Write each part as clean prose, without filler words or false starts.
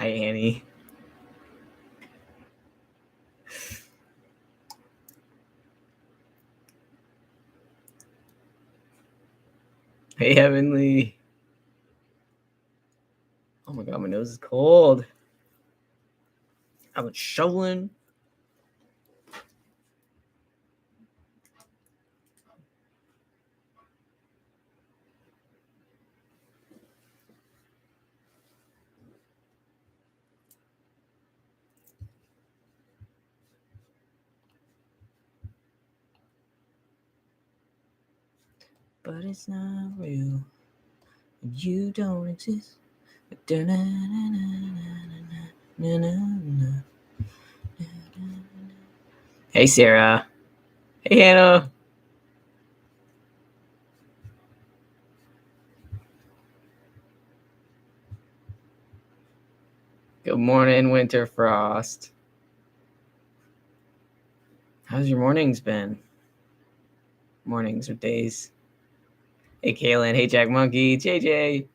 Hi, Annie. Hey, Heavenly. Oh my god, my nose is cold. I was shoveling. But it's not real. You don't exist. Hey, Sarah. Hey, Hannah. Good morning, Winter Frost. How's your mornings been? Mornings or days? Hey, Kaylin. Hey, Jack Monkey. JJ.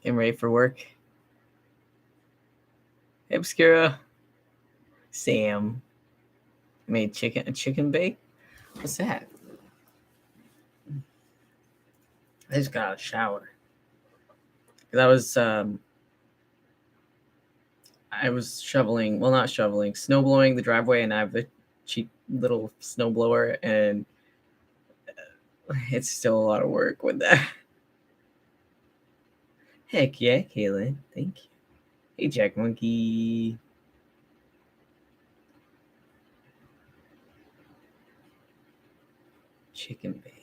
Getting ready for work. Hey, Obscura. Sam. Made a chicken bake? What's that? I just got out of the shower. I was shoveling, well, not shoveling, snow blowing the driveway, and I have a cheap little snow blower, and it's still a lot of work with that. Heck yeah, Kaylin. Thank you. Hey, Jack Monkey. Chicken bake.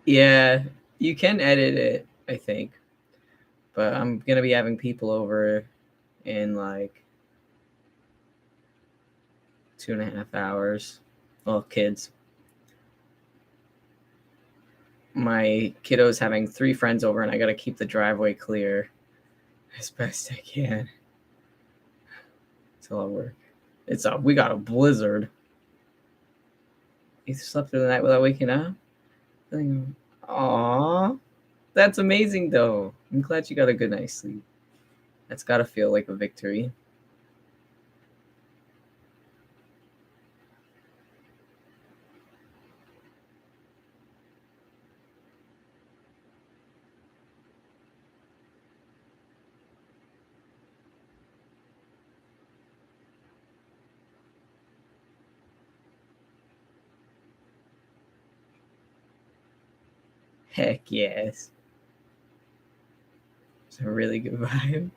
Yeah, you can edit it, I think. But I'm going to be having people over in like 2.5 hours. Well, kids. My kiddo's having 3 friends over, and I got to keep the driveway clear as best I can. It's a lot of work. We got a blizzard. You slept through the night without waking up? Aww. That's amazing, though. I'm glad you got a good night's sleep. That's got to feel like a victory. Heck yes. It's a really good vibe.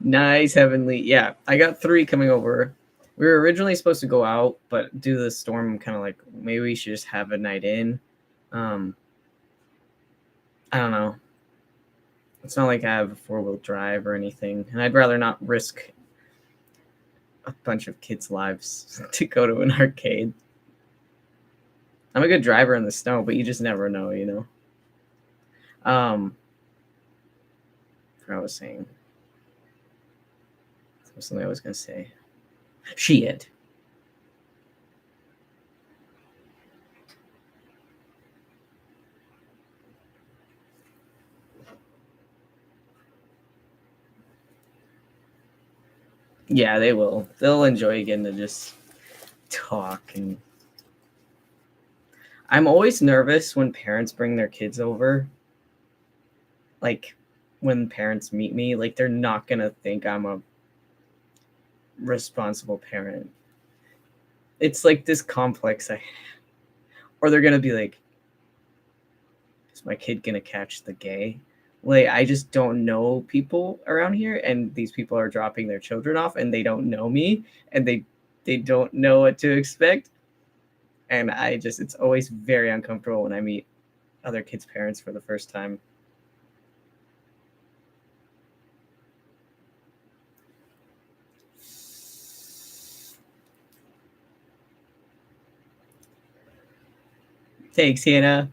Nice, Heavenly. Yeah, I got 3 coming over. We were originally supposed to go out, but due to the storm, I'm kind of like, maybe we should just have a night in. I don't know. It's not like I have a 4-wheel drive or anything, and I'd rather not risk a bunch of kids' lives to go to an arcade. I'm a good driver in the snow, but you just never know, you know? What I was saying. There was something I was going to say. Shit. Yeah, they will. They'll enjoy getting to just talk. And I'm always nervous when parents bring their kids over. Like, when parents meet me, like, they're not going to think I'm a responsible parent. It's like this complex. Or they're going to be like, is my kid going to catch the gay? Like, I just don't know people around here, and these people are dropping their children off, and they don't know me, and they don't know what to expect. And it's always very uncomfortable when I meet other kids' parents for the first time. Thanks, Hannah.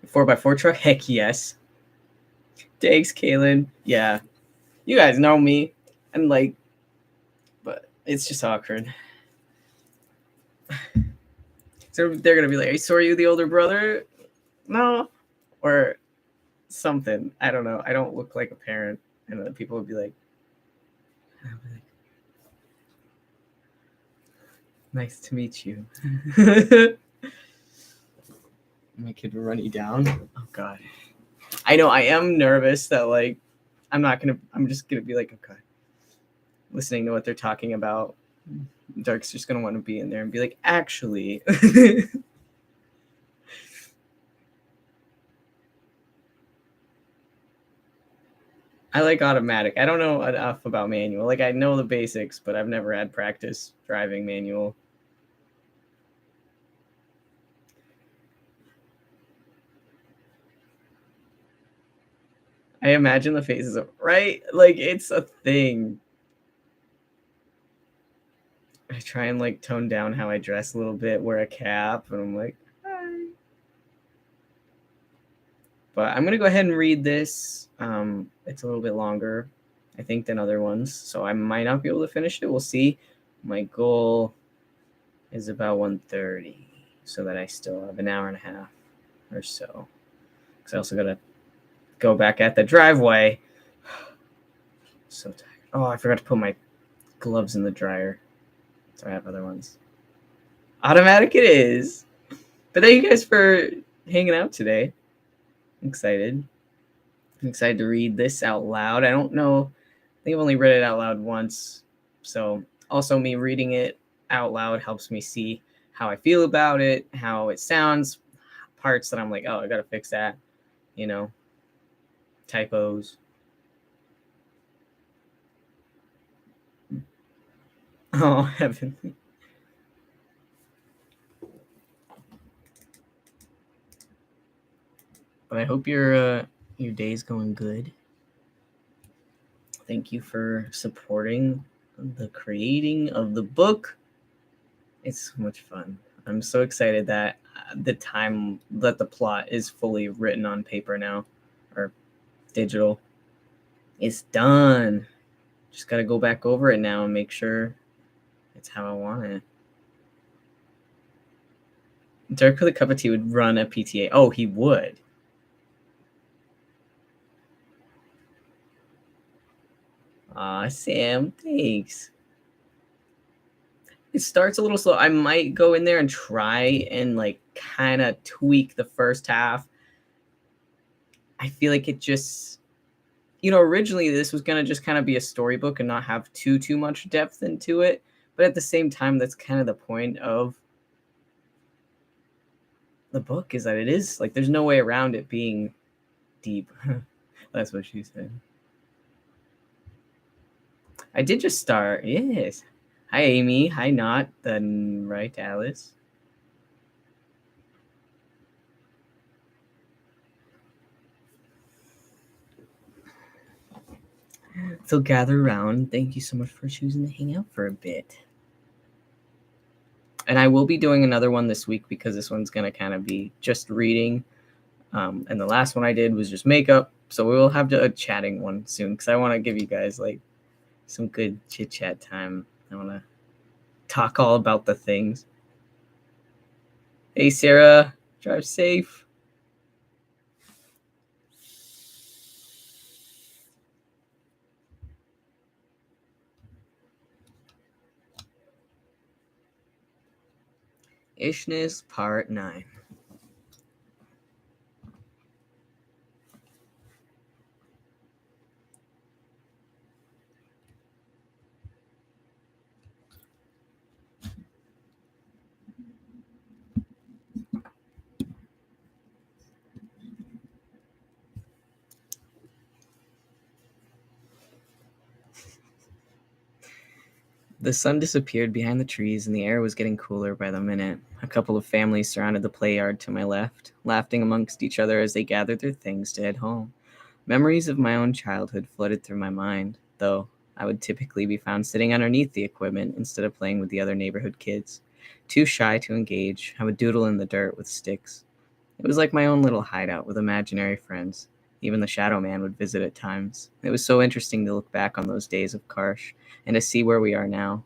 4x4 truck? Heck yes. Thanks, Kaylin. Yeah. You guys know me. And like, but it's just awkward. So they're gonna be like, so are you the older brother? No. Or something. I don't know. I don't look like a parent. And then people would be like, nice to meet you. My kid will run you down. Oh God. I know I am nervous that like I'm just gonna be like, okay. Listening to what they're talking about. Dark's just gonna want to be in there and be like, actually. I like automatic. I don't know enough about manual. Like I know the basics, but I've never had practice driving manual. I imagine the faces of right? Like it's a thing. I try and like tone down how I dress a little bit, wear a cap, and I'm like, hi. But I'm gonna go ahead and read this. It's a little bit longer, I think, than other ones, so I might not be able to finish it. We'll see. My goal is about 1:30, so that I still have an hour and a half or so. Because I also gotta go back at the driveway. So tired. Oh, I forgot to put my gloves in the dryer. So I have other ones. Automatic it is. But thank you guys for hanging out today. I'm excited. I'm excited to read this out loud. I don't know. I think I've only read it out loud once. So also me reading it out loud helps me see how I feel about it, how it sounds, parts that I'm like, oh, I gotta fix that, you know, typos. Oh, heaven. But I hope your day's going good. Thank you for supporting the creating of the book. It's so much fun. I'm so excited that the plot is fully written on paper now, or digital. It's done. Just got to go back over it now and make sure it's how I want it. Dirk with a cup of tea would run a PTA. Oh, he would. Aw, Sam, thanks. It starts a little slow. I might go in there and try and like kind of tweak the first half. I feel like it just, originally this was going to just kind of be a storybook and not have too much depth into it. But at the same time, that's kind of the point of the book, is that it is like there's no way around it being deep. That's what she said. I did just start. Yes. Hi, Amy. Hi, not then, right, Alice? So gather around. Thank you so much for choosing to hang out for a bit. And I will be doing another one this week because this one's going to kind of be just reading. And the last one I did was just makeup. So we will have a chatting one soon because I want to give you guys like some good chit chat time. I want to talk all about the things. Hey, Sarah, drive safe. Ishness Part 9. The sun disappeared behind the trees, and the air was getting cooler by the minute. A couple of families surrounded the play yard to my left, laughing amongst each other as they gathered their things to head home. Memories of my own childhood flooded through my mind, though I would typically be found sitting underneath the equipment instead of playing with the other neighborhood kids. Too shy to engage, I would doodle in the dirt with sticks. It was like my own little hideout with imaginary friends. Even the Shadow Man would visit at times. It was so interesting to look back on those days of Karsh and to see where we are now.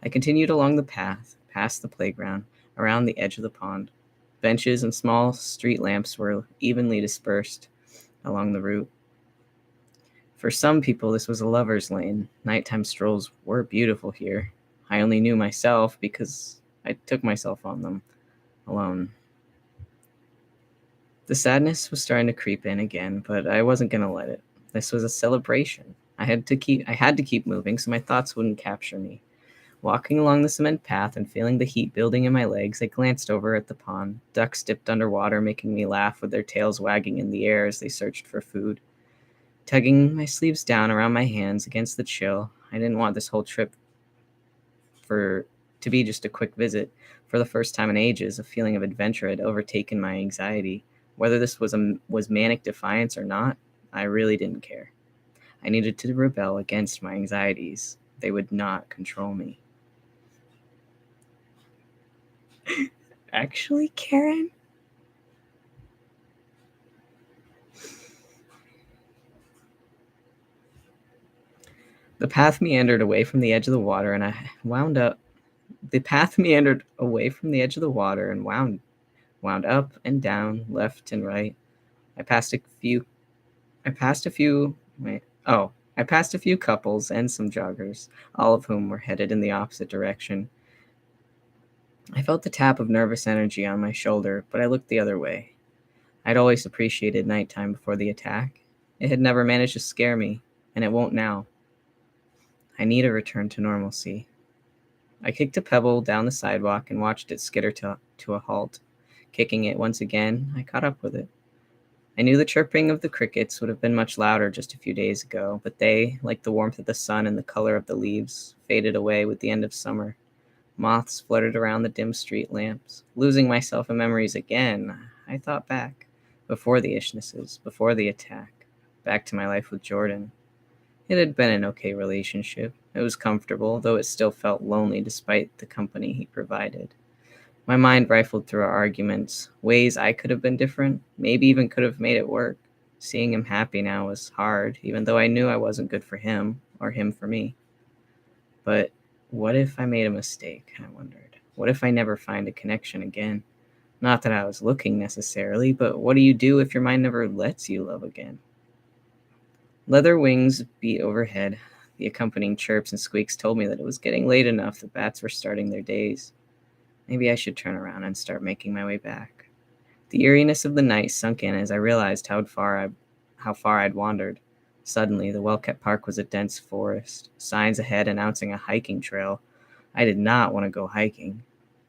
I continued along the path, past the playground, around the edge of the pond. Benches and small street lamps were evenly dispersed along the route. For some people, this was a lover's lane. Nighttime strolls were beautiful here. I only knew myself because I took myself on them alone. The sadness was starting to creep in again, but I wasn't going to let it. This was a celebration. I had to keep moving so my thoughts wouldn't capture me. Walking along the cement path and feeling the heat building in my legs, I glanced over at the pond. Ducks dipped underwater, making me laugh with their tails wagging in the air as they searched for food. Tugging my sleeves down around my hands against the chill, I didn't want this whole trip for to be just a quick visit. For the first time in ages, a feeling of adventure had overtaken my anxiety. Whether this was manic defiance or not, I really didn't care. I needed to rebel against my anxieties. They would not control me. Actually, Karen? The path meandered away from the edge of the water and I wound up the path meandered away from the edge of the water and wound up and down, left and right. I passed a few I passed a few wait, oh, I passed a few couples and some joggers, all of whom were headed in the opposite direction. I felt the tap of nervous energy on my shoulder, but I looked the other way. I'd always appreciated nighttime before the attack. It had never managed to scare me, and it won't now. I need a return to normalcy. I kicked a pebble down the sidewalk and watched it skitter to a halt. Kicking it once again, I caught up with it. I knew the chirping of the crickets would have been much louder just a few days ago, but they, like the warmth of the sun and the color of the leaves, faded away with the end of summer. Moths fluttered around the dim street lamps. Losing myself in memories again, I thought back, before the Ishnesses, before the attack, back to my life with Jordan. It had been an okay relationship. It was comfortable, though it still felt lonely despite the company he provided. My mind rifled through our arguments, ways I could have been different, maybe even could have made it work. Seeing him happy now was hard, even though I knew I wasn't good for him, or him for me. But what if I made a mistake, I wondered. What if I never find a connection again? Not that I was looking necessarily, but what do you do if your mind never lets you love again? Leather wings beat overhead. The accompanying chirps and squeaks told me that it was getting late enough that bats were starting their days. Maybe I should turn around and start making my way back. The eeriness of the night sunk in as I realized how far I'd wandered. Suddenly, the well-kept park was a dense forest, signs ahead announcing a hiking trail. I did not want to go hiking.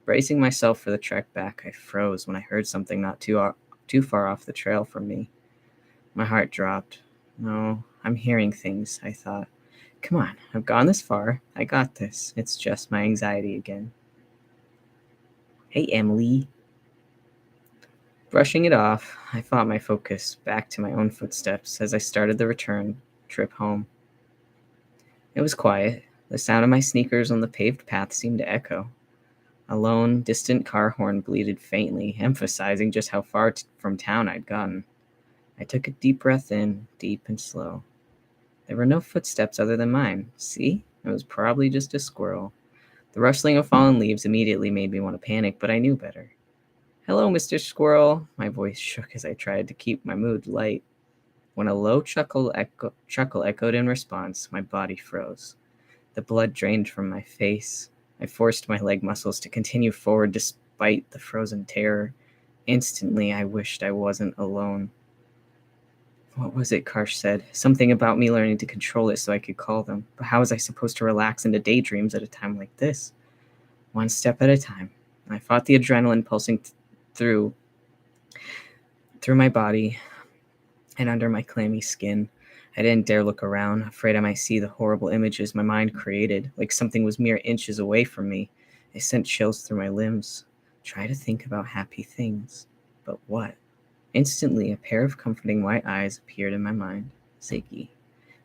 Bracing myself for the trek back, I froze when I heard something not too far off the trail from me. My heart dropped. No, I'm hearing things, I thought. Come on, I've gone this far. I got this. It's just my anxiety again. Hey, Emily. Brushing it off, I fought my focus back to my own footsteps as I started the return trip home. It was quiet. The sound of my sneakers on the paved path seemed to echo. A lone, distant car horn bleated faintly, emphasizing just how far from town I'd gotten. I took a deep breath in, deep and slow. There were no footsteps other than mine. See? It was probably just a squirrel. The rustling of fallen leaves immediately made me want to panic, but I knew better. Hello, Mr. Squirrel. My voice shook as I tried to keep my mood light. When a low chuckle echoed in response, my body froze. The blood drained from my face. I forced my leg muscles to continue forward despite the frozen terror. Instantly, I wished I wasn't alone. What was it Karsh said? Something about me learning to control it so I could call them. But how was I supposed to relax into daydreams at a time like this? One step at a time. I fought the adrenaline pulsing through my body and under my clammy skin. I didn't dare look around, afraid I might see the horrible images my mind created, like something was mere inches away from me. It sent chills through my limbs. Try to think about happy things. But what? Instantly, a pair of comforting white eyes appeared in my mind. Ziggy.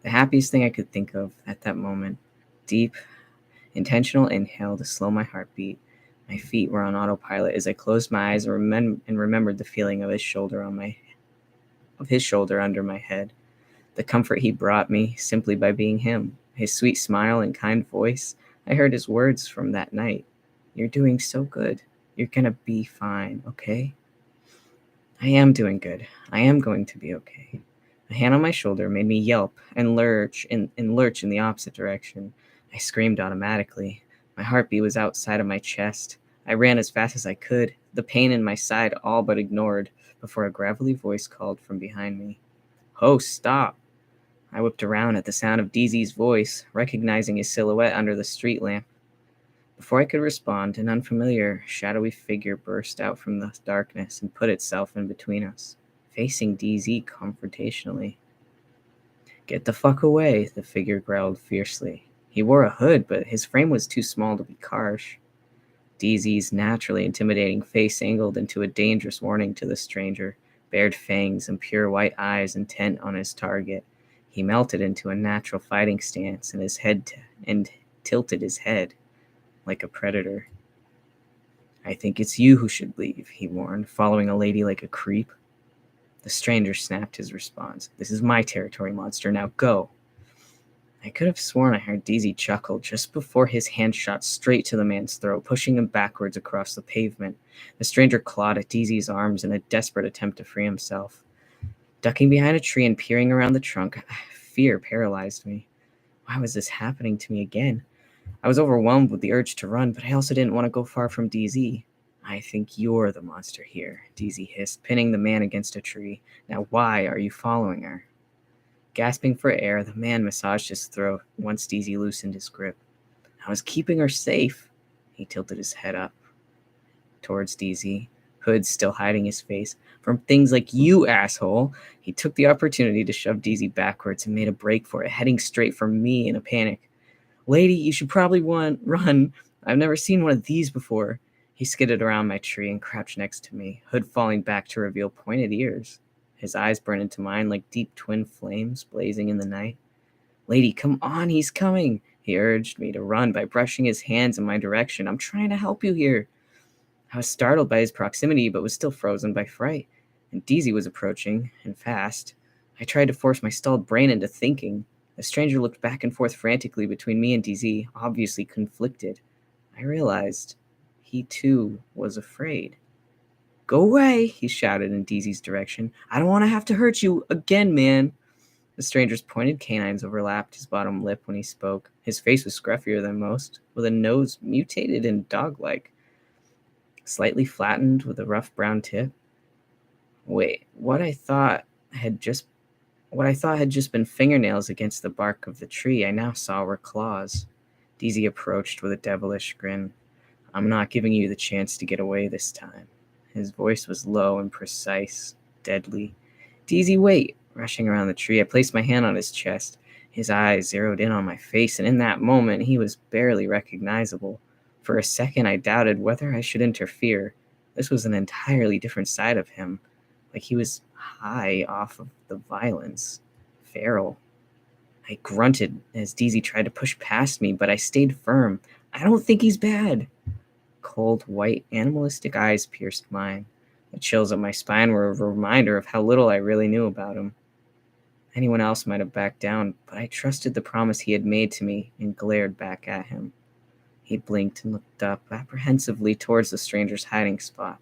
The happiest thing I could think of at that moment. Deep, intentional inhale to slow my heartbeat. My feet were on autopilot as I closed my eyes and remembered the feeling of his shoulder under my head. The comfort he brought me simply by being him. His sweet smile and kind voice. I heard his words from that night. You're doing so good. You're gonna be fine, okay? I am doing good. I am going to be okay. A hand on my shoulder made me yelp and lurch in the opposite direction. I screamed automatically. My heartbeat was outside of my chest. I ran as fast as I could, the pain in my side all but ignored, before a gravelly voice called from behind me. Ho, stop! I whipped around at the sound of DZ's voice, recognizing his silhouette under the street lamp. Before I could respond, an unfamiliar, shadowy figure burst out from the darkness and put itself in between us, facing DZ confrontationally. Get the fuck away, the figure growled fiercely. He wore a hood, but his frame was too small to be Karsh. DZ's naturally intimidating face angled into a dangerous warning to the stranger, bared fangs and pure white eyes intent on his target. He melted into a natural fighting stance and tilted his head like a predator. I think it's you who should leave, he warned, following a lady like a creep. The stranger snapped his response. This is my territory, monster. Now go. I could have sworn I heard DZ chuckle just before his hand shot straight to the man's throat, pushing him backwards across the pavement. The stranger clawed at DZ's arms in a desperate attempt to free himself. Ducking behind a tree and peering around the trunk, fear paralyzed me. Why was this happening to me again? I was overwhelmed with the urge to run, but I also didn't want to go far from DZ. I think you're the monster here, DZ hissed, pinning the man against a tree. Now why are you following her? Gasping for air, the man massaged his throat once DZ loosened his grip. I was keeping her safe. He tilted his head up towards DZ, hood still hiding his face. From things like you, asshole. He took the opportunity to shove DZ backwards and made a break for it, heading straight for me in a panic. Lady, you should probably run. I've never seen one of these before. He skidded around my tree and crouched next to me, hood falling back to reveal pointed ears. His eyes burned into mine like deep twin flames blazing in the night. Lady, come on, he's coming. He urged me to run by brushing his hands in my direction. I'm trying to help you here. I was startled by his proximity, but was still frozen by fright. And DZ was approaching, and fast. I tried to force my stalled brain into thinking. The stranger looked back and forth frantically between me and DZ, obviously conflicted. I realized he too was afraid. Go away, he shouted in DZ's direction. I don't want to have to hurt you again, man. The stranger's pointed canines overlapped his bottom lip when he spoke. His face was scruffier than most, with a nose mutated and dog-like, slightly flattened with a rough brown tip. Wait, what I thought had just been fingernails against the bark of the tree, I now saw were claws. DZ approached with a devilish grin. I'm not giving you the chance to get away this time. His voice was low and precise, deadly. DZ, wait! Rushing around the tree, I placed my hand on his chest. His eyes zeroed in on my face, and in that moment, he was barely recognizable. For a second, I doubted whether I should interfere. This was an entirely different side of him, like he was high off of the violence. Feral. I grunted as DZ tried to push past me, but I stayed firm. I don't think he's bad. Cold, white, animalistic eyes pierced mine. The chills up my spine were a reminder of how little I really knew about him. Anyone else might have backed down, but I trusted the promise he had made to me and glared back at him. He blinked and looked up apprehensively towards the stranger's hiding spot.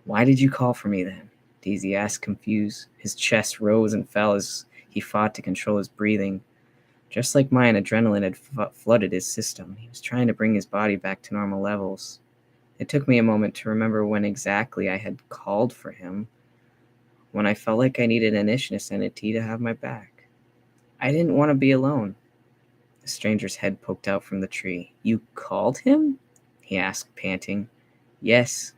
Why did you call for me then? DZ asked, confused. His chest rose and fell as he fought to control his breathing. Just like mine, adrenaline had flooded his system. He was trying to bring his body back to normal levels. It took me a moment to remember when exactly I had called for him, when I felt like I needed an Ishness entity to have my back. I didn't want to be alone. The stranger's head poked out from the tree. You called him? He asked, panting. Yes,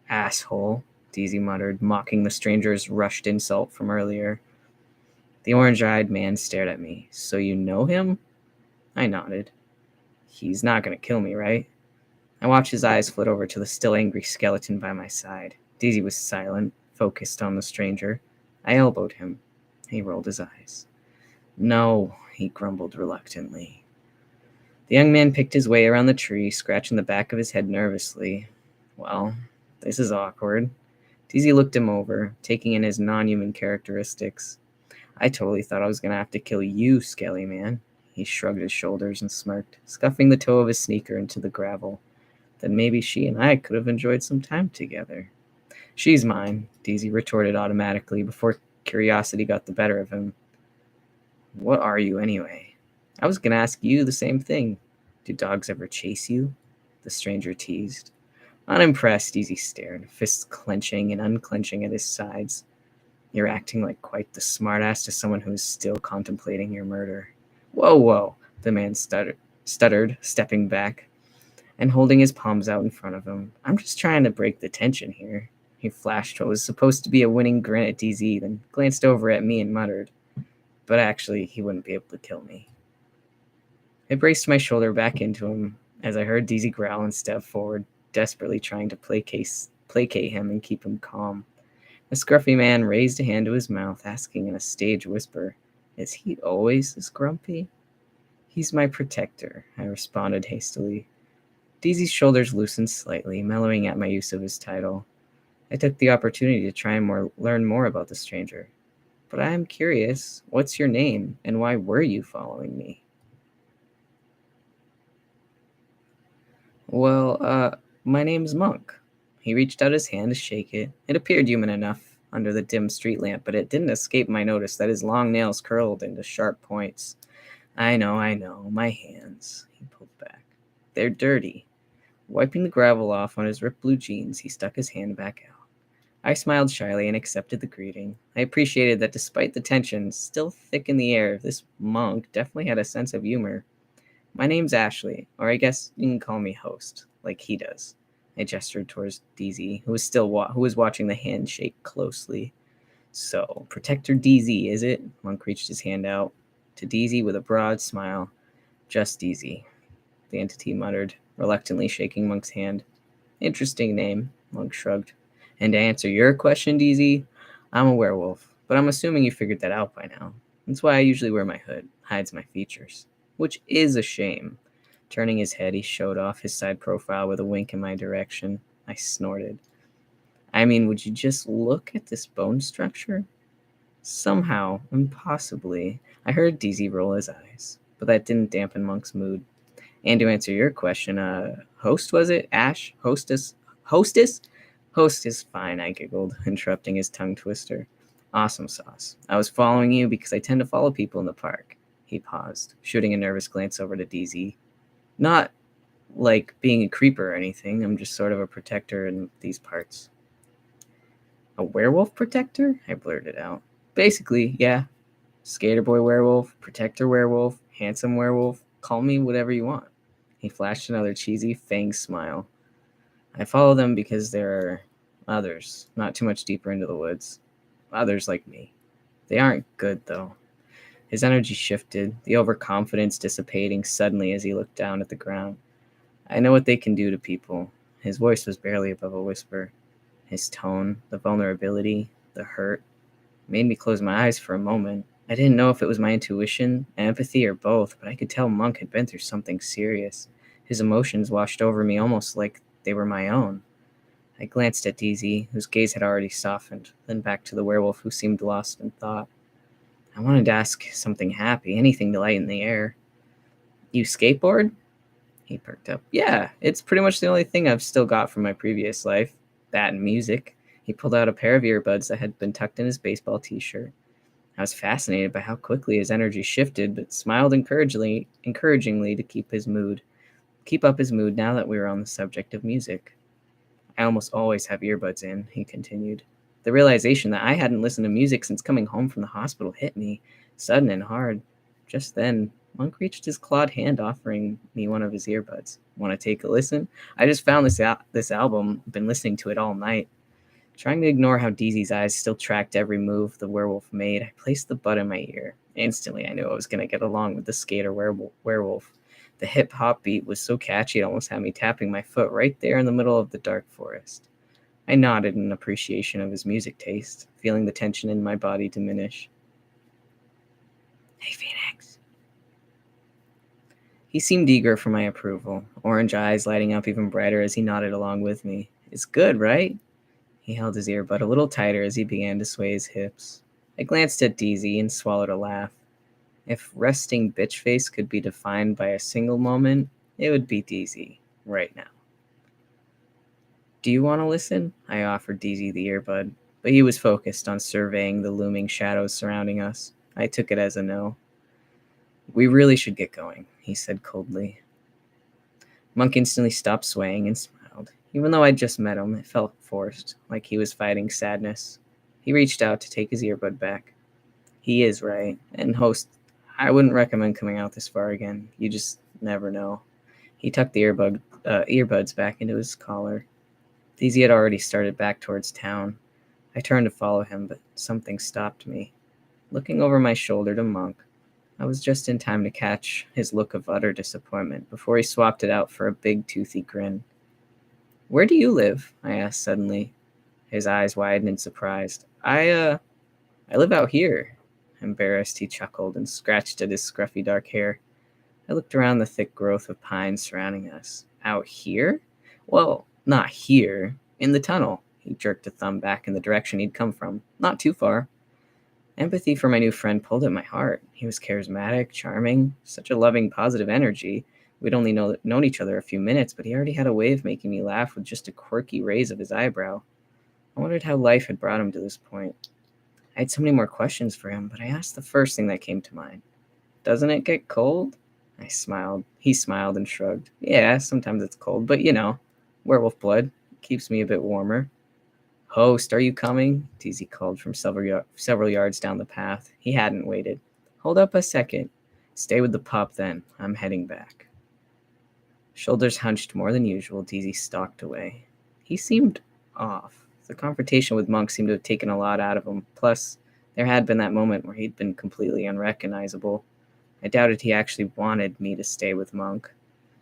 asshole, DZ muttered, mocking the stranger's rushed insult from earlier. The orange-eyed man stared at me. So you know him? I nodded. He's not going to kill me, right? I watched his eyes flit over to the still angry skeleton by my side. DZ was silent, focused on the stranger. I elbowed him. He rolled his eyes. No, he grumbled reluctantly. The young man picked his way around the tree, scratching the back of his head nervously. Well, this is awkward. DZ looked him over, taking in his non-human characteristics. I totally thought I was going to have to kill you, Skelly Man. He shrugged his shoulders and smirked, scuffing the toe of his sneaker into the gravel. Then maybe she and I could have enjoyed some time together. She's mine, DZ retorted automatically before curiosity got the better of him. What are you anyway? I was going to ask you the same thing. Do dogs ever chase you? The stranger teased. Unimpressed, DZ stared, fists clenching and unclenching at his sides. You're acting like quite the smartass to someone who is still contemplating your murder. Whoa, the man stuttered, stepping back and holding his palms out in front of him. I'm just trying to break the tension here. He flashed what was supposed to be a winning grin at DZ, then glanced over at me and muttered, but actually, he wouldn't be able to kill me. I braced my shoulder back into him as I heard DZ growl and step forward, desperately trying to placate him and keep him calm. The scruffy man raised a hand to his mouth, asking in a stage whisper, Is he always this grumpy? He's my protector, I responded hastily. DZ's shoulders loosened slightly, mellowing at my use of his title. I took the opportunity to try and learn more about the stranger. But I am curious, what's your name, and why were you following me? Well, my name's Monk. He reached out his hand to shake it. It appeared human enough under the dim street lamp, but it didn't escape my notice that his long nails curled into sharp points. I know, my hands. He pulled back. They're dirty. Wiping the gravel off on his ripped blue jeans, he stuck his hand back out. I smiled shyly and accepted the greeting. I appreciated that despite the tension still thick in the air, this monk definitely had a sense of humor. My name's Ashley, or I guess you can call me Host, like he does. I gestured towards DZ, who was watching the handshake closely. So, Protector DZ, is it? Monk reached his hand out to DZ with a broad smile. Just DZ, the entity muttered, reluctantly shaking Monk's hand. Interesting name, Monk shrugged. And to answer your question, DZ, I'm a werewolf, but I'm assuming you figured that out by now. That's why I usually wear my hood, hides my features. Which is a shame. Turning his head, he showed off his side profile with a wink in my direction. I snorted. I mean, would you just look at this bone structure? Somehow, impossibly, I heard DZ roll his eyes, but that didn't dampen Monk's mood. And to answer your question, host was it? Ash? Hostess? Hostess? Host is fine, I giggled, interrupting his tongue twister. Awesome sauce. I was following you because I tend to follow people in the park. He paused, shooting a nervous glance over to DZ. Not like being a creeper or anything. I'm just sort of a protector in these parts. A werewolf protector? I blurted out. Basically, yeah. Skater boy werewolf, protector werewolf, handsome werewolf. Call me whatever you want. He flashed another cheesy, fanged smile. I follow them because there are others, not too much deeper into the woods. Others like me. They aren't good, though. His energy shifted, the overconfidence dissipating suddenly as he looked down at the ground. I know what they can do to people. His voice was barely above a whisper. His tone, the vulnerability, the hurt, made me close my eyes for a moment. I didn't know if it was my intuition, empathy, or both, but I could tell Monk had been through something serious. His emotions washed over me almost like they were my own. I glanced at DZ, whose gaze had already softened, then back to the werewolf who seemed lost in thought. I wanted to ask something happy, anything to lighten the air. You skateboard? He perked up. Yeah, it's pretty much the only thing I've still got from my previous life. That and music. He pulled out a pair of earbuds that had been tucked in his baseball t-shirt. I was fascinated by how quickly his energy shifted, but smiled encouragingly to keep up his mood now that we were on the subject of music. I almost always have earbuds in, he continued. The realization that I hadn't listened to music since coming home from the hospital hit me, sudden and hard. Just then, Monk reached his clawed hand, offering me one of his earbuds. Want to take a listen? I just found this album, been listening to it all night. Trying to ignore how DZ's eyes still tracked every move the werewolf made, I placed the bud in my ear. Instantly, I knew I was going to get along with the skater werewolf. The hip-hop beat was so catchy it almost had me tapping my foot right there in the middle of the dark forest. I nodded in appreciation of his music taste, feeling the tension in my body diminish. Hey, Phoenix. He seemed eager for my approval, orange eyes lighting up even brighter as he nodded along with me. It's good, right? He held his earbud a little tighter as he began to sway his hips. I glanced at DZ and swallowed a laugh. If resting bitch face could be defined by a single moment, it would be DZ right now. Do you want to listen? I offered DZ the earbud, but he was focused on surveying the looming shadows surrounding us. I took it as a no. We really should get going, he said coldly. Monk instantly stopped swaying and smiled. Even though I'd just met him, it felt forced, like he was fighting sadness. He reached out to take his earbud back. He is right. And host, I wouldn't recommend coming out this far again. You just never know. He tucked the earbuds back into his collar. DZ had already started back towards town. I turned to follow him, but something stopped me. Looking over my shoulder to Monk, I was just in time to catch his look of utter disappointment before he swapped it out for a big, toothy grin. Where do you live? I asked suddenly. His eyes widened in surprise. I live out here. Embarrassed, he chuckled and scratched at his scruffy dark hair. I looked around the thick growth of pines surrounding us. Out here? Well, not here. In the tunnel. He jerked a thumb back in the direction he'd come from. Not too far. Empathy for my new friend pulled at my heart. He was charismatic, charming, such a loving, positive energy. We'd only known each other a few minutes, but he already had a way of making me laugh with just a quirky raise of his eyebrow. I wondered how life had brought him to this point. I had so many more questions for him, but I asked the first thing that came to mind. Doesn't it get cold? I smiled. He smiled and shrugged. Yeah, sometimes it's cold, but werewolf blood keeps me a bit warmer. Host, are you coming? DZ called from several yards down the path. He hadn't waited. Hold up a second. Stay with the pup then. I'm heading back. Shoulders hunched more than usual, DZ stalked away. He seemed off. The confrontation with Monk seemed to have taken a lot out of him. Plus, there had been that moment where he'd been completely unrecognizable. I doubted he actually wanted me to stay with Monk.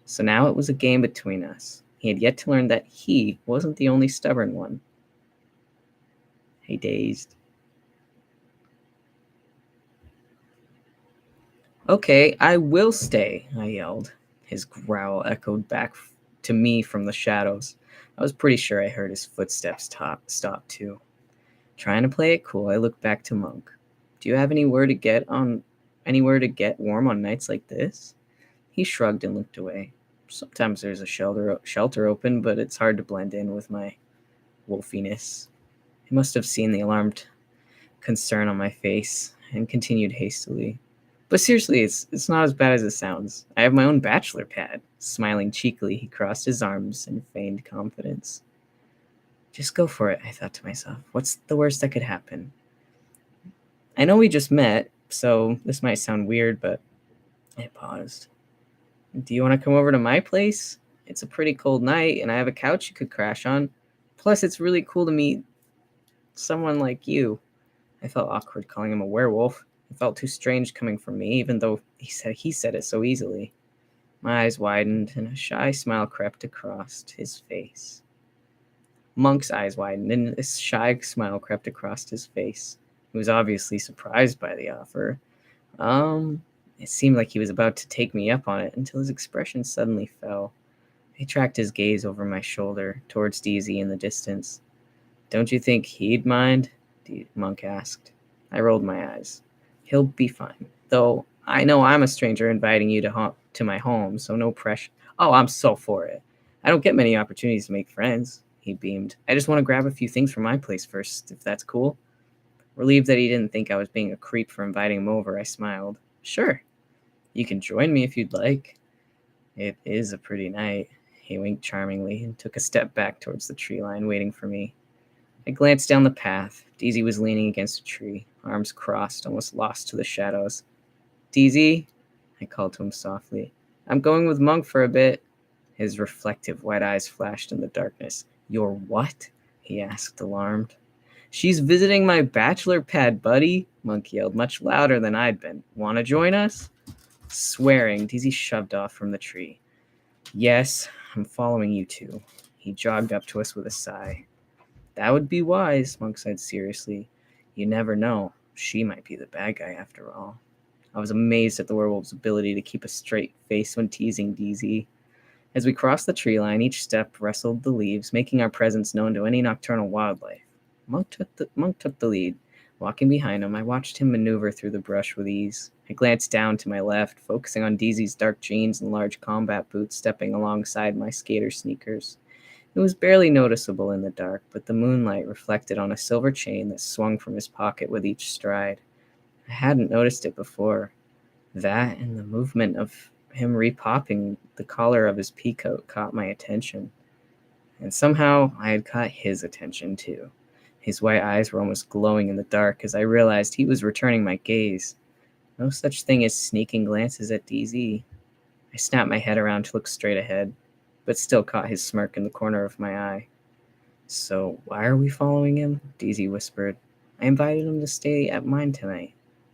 So now it was a game between us. He had yet to learn that he wasn't the only stubborn one. Hey, dazed. Okay, I will stay, I yelled. His growl echoed back to me from the shadows. I was pretty sure I heard his footsteps stop too. Trying to play it cool, I looked back to Monk. Do you have anywhere to get warm on nights like this? He shrugged and looked away. Sometimes there's a shelter open, but it's hard to blend in with my wolfiness. He must have seen the alarmed concern on my face and continued hastily. But seriously, it's not as bad as it sounds. I have my own bachelor pad. Smiling cheekily, he crossed his arms in feigned confidence. Just go for it, I thought to myself. What's the worst that could happen? I know we just met, so this might sound weird, but I paused. Do you want to come over to my place? It's a pretty cold night, and I have a couch you could crash on. Plus, it's really cool to meet someone like you. I felt awkward calling him a werewolf. It felt too strange coming from me, even though he said it so easily. My eyes widened, and a shy smile crept across his face. Monk's eyes widened, and a shy smile crept across his face. He was obviously surprised by the offer. It seemed like he was about to take me up on it until his expression suddenly fell. He tracked his gaze over my shoulder, towards DZ in the distance. Don't you think he'd mind? Monk asked. I rolled my eyes. He'll be fine. Though I know I'm a stranger inviting you to my home, so no pressure. Oh, I'm so for it. I don't get many opportunities to make friends, he beamed. I just want to grab a few things from my place first, if that's cool. Relieved that he didn't think I was being a creep for inviting him over, I smiled. Sure. You can join me if you'd like. It is a pretty night. He winked charmingly and took a step back towards the tree line, waiting for me. I glanced down the path. DZ was leaning against a tree, arms crossed, almost lost to the shadows. DZ, I called to him softly. I'm going with Monk for a bit. His reflective white eyes flashed in the darkness. You're what? He asked, alarmed. She's visiting my bachelor pad, buddy, Monk yelled, much louder than I'd been. Want to join us? Swearing, DZ shoved off from the tree. Yes, I'm following you two. He jogged up to us with a sigh. That would be wise, Monk said seriously. You never know. She might be the bad guy after all. I was amazed at the werewolf's ability to keep a straight face when teasing DZ. As we crossed the tree line, each step rustled the leaves, making our presence known to any nocturnal wildlife. Monk took the lead. Walking behind him, I watched him maneuver through the brush with ease. I glanced down to my left, focusing on DZ's dark jeans and large combat boots stepping alongside my skater sneakers. It was barely noticeable in the dark, but the moonlight reflected on a silver chain that swung from his pocket with each stride. I hadn't noticed it before. That and the movement of him repopping the collar of his peacoat caught my attention. And somehow I had caught his attention too. His white eyes were almost glowing in the dark as I realized he was returning my gaze. No such thing as sneaking glances at DZ. I snapped my head around to look straight ahead, but still caught his smirk in the corner of my eye. So why are we following him? DZ whispered. I invited him to stay at mine tonight.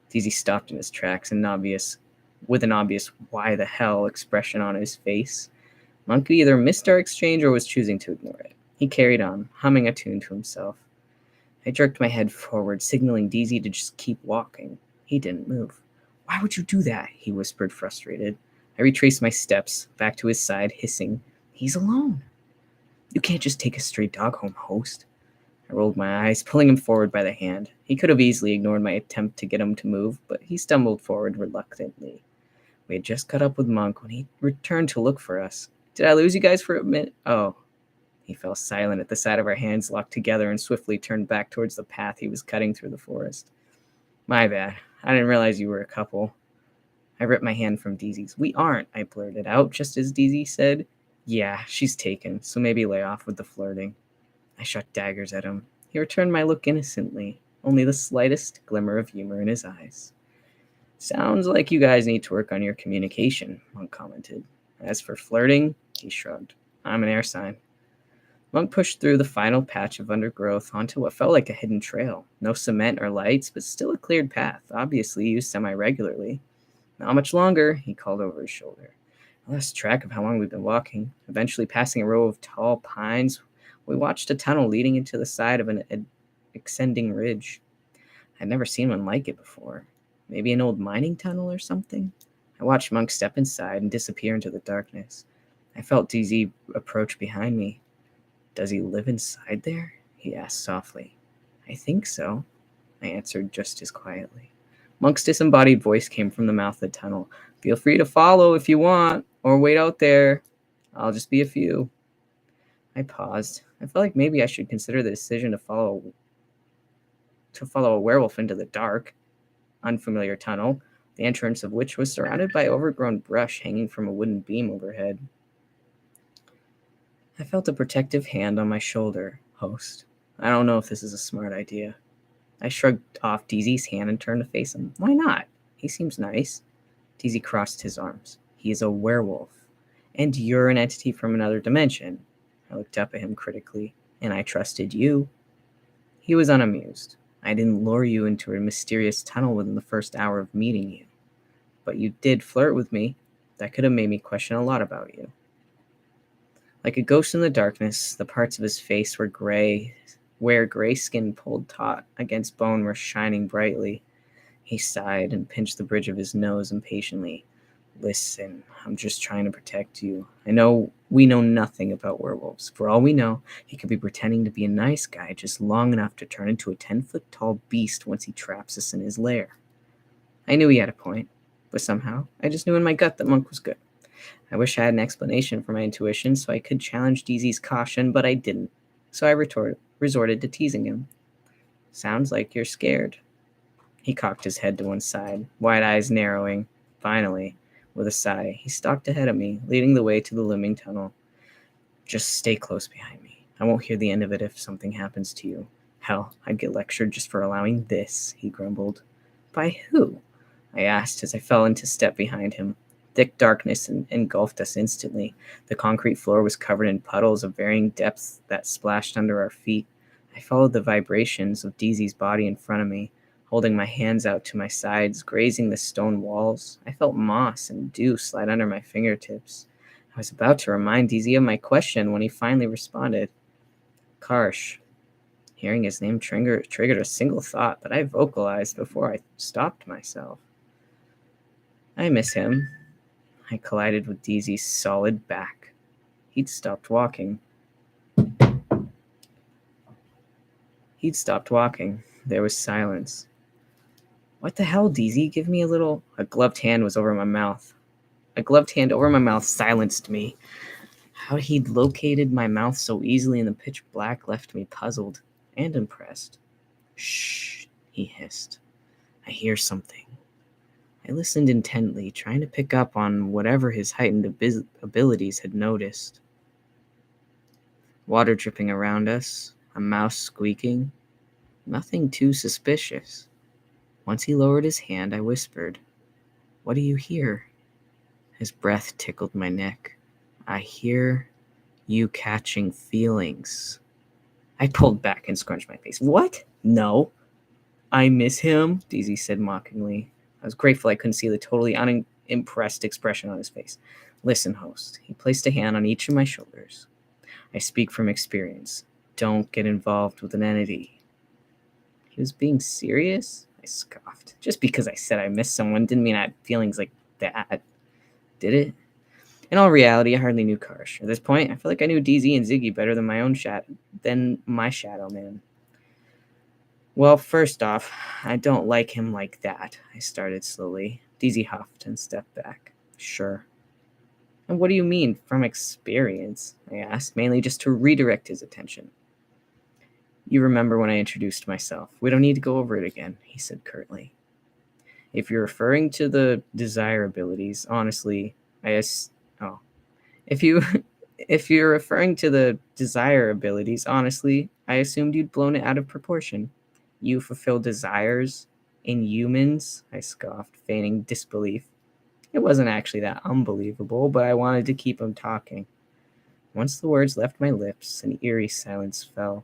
DZ stopped in his tracks with an obvious why the hell expression on his face. Monk either missed our exchange or was choosing to ignore it. He carried on, humming a tune to himself. I jerked my head forward, signaling DZ to just keep walking. He didn't move. Why would you do that? He whispered, frustrated. I retraced my steps, back to his side, hissing, He's alone. You can't just take a stray dog home, host. I rolled my eyes, pulling him forward by the hand. He could have easily ignored my attempt to get him to move, but he stumbled forward reluctantly. We had just caught up with Monk when he returned to look for us. Did I lose you guys for a minute? Oh. He fell silent at the sight of our hands locked together and swiftly turned back towards the path he was cutting through the forest. My bad. I didn't realize you were a couple. I ripped my hand from DZ's. We aren't, I blurted out, just as DZ said, Yeah, she's taken, so maybe lay off with the flirting. I shot daggers at him. He returned my look innocently, only the slightest glimmer of humor in his eyes. Sounds like you guys need to work on your communication, Monk commented. As for flirting, he shrugged. I'm an air sign. Monk pushed through the final patch of undergrowth onto what felt like a hidden trail. No cement or lights, but still a cleared path, obviously used semi-regularly. Not much longer, he called over his shoulder. I lost track of how long we'd been walking. Eventually passing a row of tall pines, we watched a tunnel leading into the side of an ascending ridge. I'd never seen one like it before. Maybe an old mining tunnel or something? I watched Monk step inside and disappear into the darkness. I felt DZ approach behind me. Does he live inside there? He asked softly. I think so, I answered just as quietly. Monk's disembodied voice came from the mouth of the tunnel. Feel free to follow if you want, or wait out there. I'll just be a few. I paused. I felt like maybe I should consider the decision to follow a werewolf into the dark, unfamiliar tunnel, the entrance of which was surrounded by overgrown brush hanging from a wooden beam overhead. I felt a protective hand on my shoulder. Host, I don't know if this is a smart idea. I shrugged off DZ's hand and turned to face him. Why not? He seems nice. DZ crossed his arms. He is a werewolf. And you're an entity from another dimension. I looked up at him critically. And I trusted you. He was unamused. I didn't lure you into a mysterious tunnel within the first hour of meeting you. But you did flirt with me. That could have made me question a lot about you. Like a ghost in the darkness, the parts of his face were gray, where gray skin pulled taut against bone were shining brightly. He sighed and pinched the bridge of his nose impatiently. Listen, I'm just trying to protect you. I know we know nothing about werewolves. For all we know, he could be pretending to be a nice guy just long enough to turn into a 10-foot-tall beast once he traps us in his lair. I knew he had a point, but somehow I just knew in my gut that Monk was good. I wish I had an explanation for my intuition so I could challenge DZ's caution, but I didn't. So I resorted to teasing him. Sounds like you're scared. He cocked his head to one side, wide eyes narrowing. Finally, with a sigh, he stalked ahead of me, leading the way to the looming tunnel. Just stay close behind me. I won't hear the end of it if something happens to you. Hell, I'd get lectured just for allowing this, he grumbled. By who? I asked as I fell into step behind him. Thick darkness engulfed us instantly. The concrete floor was covered in puddles of varying depths that splashed under our feet. I followed the vibrations of DZ's body in front of me, holding my hands out to my sides, grazing the stone walls. I felt moss and dew slide under my fingertips. I was about to remind DZ of my question when he finally responded. Karsh. Hearing his name triggered a single thought that I vocalized before I stopped myself. I miss him. I collided with DZ's solid back. He'd stopped walking. There was silence. What the hell, DZ? Give me a little... A gloved hand was over my mouth. A gloved hand over my mouth silenced me. How he'd located my mouth so easily in the pitch black left me puzzled and impressed. Shh, he hissed. I hear something. I listened intently, trying to pick up on whatever his heightened abilities had noticed. Water dripping around us, a mouse squeaking. Nothing too suspicious. Once he lowered his hand, I whispered, "What do you hear?" His breath tickled my neck. "I hear you catching feelings." I pulled back and scrunched my face. "What? No. I miss him," DZ said mockingly. I was grateful I couldn't see the totally unimpressed expression on his face. "Listen, host." He placed a hand on each of my shoulders. "I speak from experience. Don't get involved with an entity." He was being serious? I scoffed. Just because I said I missed someone didn't mean I had feelings like that. Did it? In all reality, I hardly knew Karsh. At this point, I felt like I knew DZ and Ziggy better than my shadow man. "Well, first off, I don't like him like that," I started slowly. DZ huffed and stepped back. "Sure." "And what do you mean, from experience?" I asked, mainly just to redirect his attention. "You remember when I introduced myself. We don't need to go over it again," he said curtly. If you're referring to the desire abilities, honestly, If you're referring to the desire abilities, honestly, I assumed you'd blown it out of proportion. You fulfill desires in humans?" I scoffed, feigning disbelief. It wasn't actually that unbelievable, but I wanted to keep him talking. Once the words left my lips, an eerie silence fell.